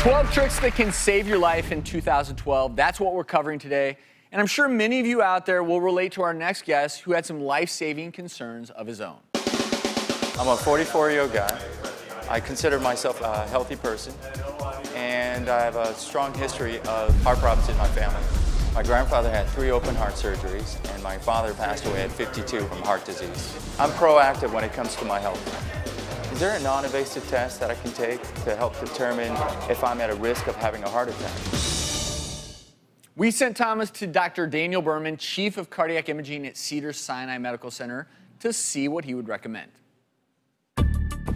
12 tricks that can save your life in 2012. That's what we're covering today. And I'm sure many of you out there will relate to our next guest who had some life-saving concerns of his own. I'm a 44-year-old guy. I consider myself a healthy person, and I have a strong history of heart problems in my family. My grandfather had 3 open heart surgeries, and my father passed away at 52 from heart disease. I'm proactive when it comes to my health. Is there a non-invasive test that I can take to help determine if I'm at a risk of having a heart attack? We sent Thomas to Dr. Daniel Berman, Chief of Cardiac Imaging at Cedars-Sinai Medical Center, to see what he would recommend.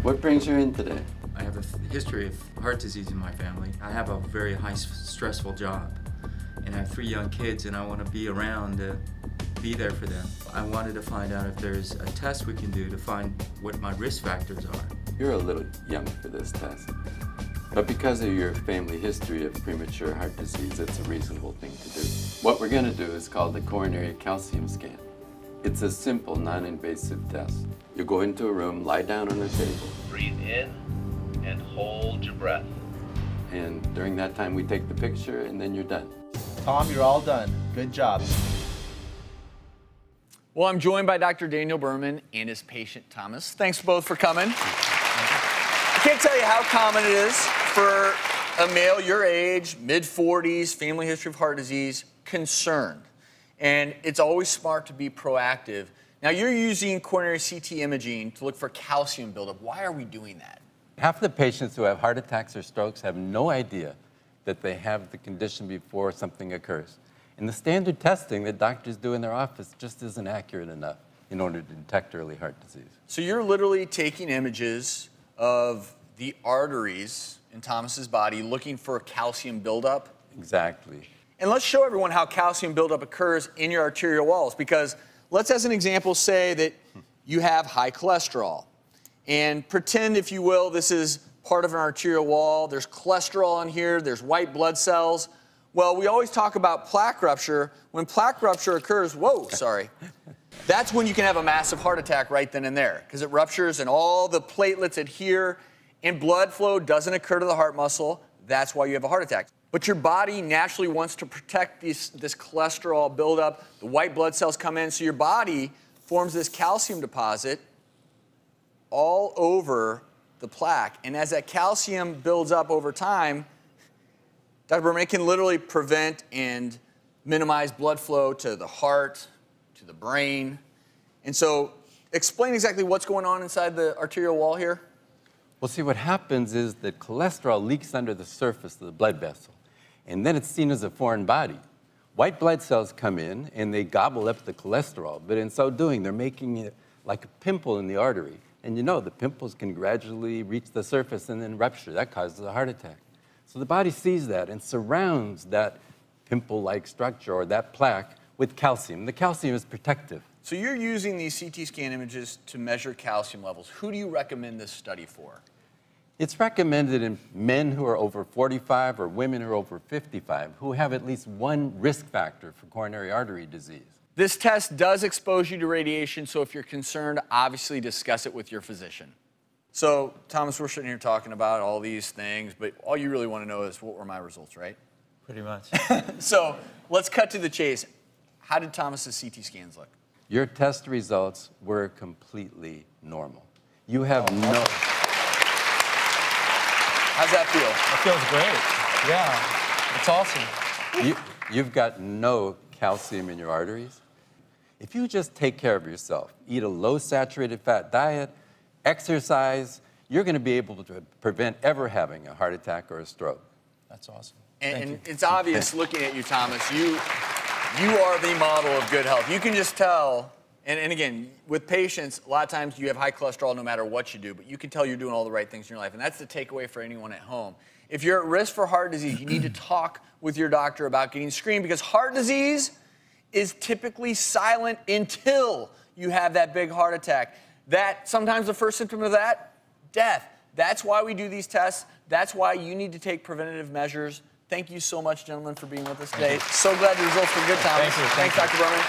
What brings you in today? I have a history of heart disease in my family. I have a very high stressful job, and I have 3 young kids, and I want to be around to be there for them. I wanted to find out if there's a test we can do to find what my risk factors are. You're a little young for this test, but because of your family history of premature heart disease, it's a reasonable thing to do. What we're going to do is called the coronary calcium scan. It's a simple, non-invasive test. You go into a room, lie down on a table. Breathe in and hold your breath. And during that time, we take the picture, and then you're done. Tom, you're all done. Good job. Well, I'm joined by Dr. Daniel Berman and his patient, Thomas. Thanks both for coming. I can't tell you how common it is for a male your age, mid-40s, family history of heart disease, concerned. And it's always smart to be proactive. Now, you're using coronary CT imaging to look for calcium buildup. Why are we doing that? Half the patients who have heart attacks or strokes have no idea that they have the condition before something occurs. And the standard testing that doctors do in their office just isn't accurate enough in order to detect early heart disease. So you're literally taking images of the arteries in Thomas's body looking for calcium buildup? Exactly. And let's show everyone how calcium buildup occurs in your arterial walls, because let's, as an example, say that you have high cholesterol. And pretend, if you will, this is part of an arterial wall. There's cholesterol in here. There's white blood cells. Well, we always talk about plaque rupture. When plaque rupture occurs, that's when you can have a massive heart attack right then and there, because it ruptures and all the platelets adhere and blood flow doesn't occur to the heart muscle. That's why you have a heart attack. But your body naturally wants to protect this cholesterol buildup. The white blood cells come in, so your body forms this calcium deposit all over the plaque. And as that calcium builds up over time, Dr. Berman, it can literally prevent and minimize blood flow to the heart, to the brain. And so explain exactly what's going on inside the arterial wall here. Well, see, what happens is that cholesterol leaks under the surface of the blood vessel, and then it's seen as a foreign body. White blood cells come in, and they gobble up the cholesterol, but in so doing, they're making it like a pimple in the artery. And you know, the pimples can gradually reach the surface and then rupture. That causes a heart attack. So the body sees that and surrounds that pimple-like structure or that plaque with calcium. The calcium is protective. So you're using these CT scan images to measure calcium levels. Who do you recommend this study for? It's recommended in men who are over 45 or women who are over 55 who have at least one risk factor for coronary artery disease. This test does expose you to radiation, so if you're concerned, obviously discuss it with your physician. So, Thomas, we're sitting here talking about all these things, but all you really want to know is what were my results, right? Pretty much. So, let's cut to the chase. How did Thomas's CT scans look? Your test results were completely normal. You have no... How's that feel? That feels great. Yeah, it's awesome. You've got no calcium in your arteries. If you just take care of yourself, eat a low saturated fat diet, exercise, you're going to be able to prevent ever having a heart attack or a stroke. That's awesome. And it's obvious looking at you, Thomas, you are the model of good health. You can just tell, and again, with patients, a lot of times you have high cholesterol no matter what you do, but you can tell you're doing all the right things in your life, and that's the takeaway for anyone at home. If you're at risk for heart disease, you need to talk with your doctor about getting screened, because heart disease is typically silent until you have that big heart attack. That, sometimes the first symptom of that, death. That's why we do these tests. That's why you need to take preventative measures. Thank you so much, gentlemen, for being with us today. So glad the results were good, Thomas. Thank you. Thanks, Dr. Berman.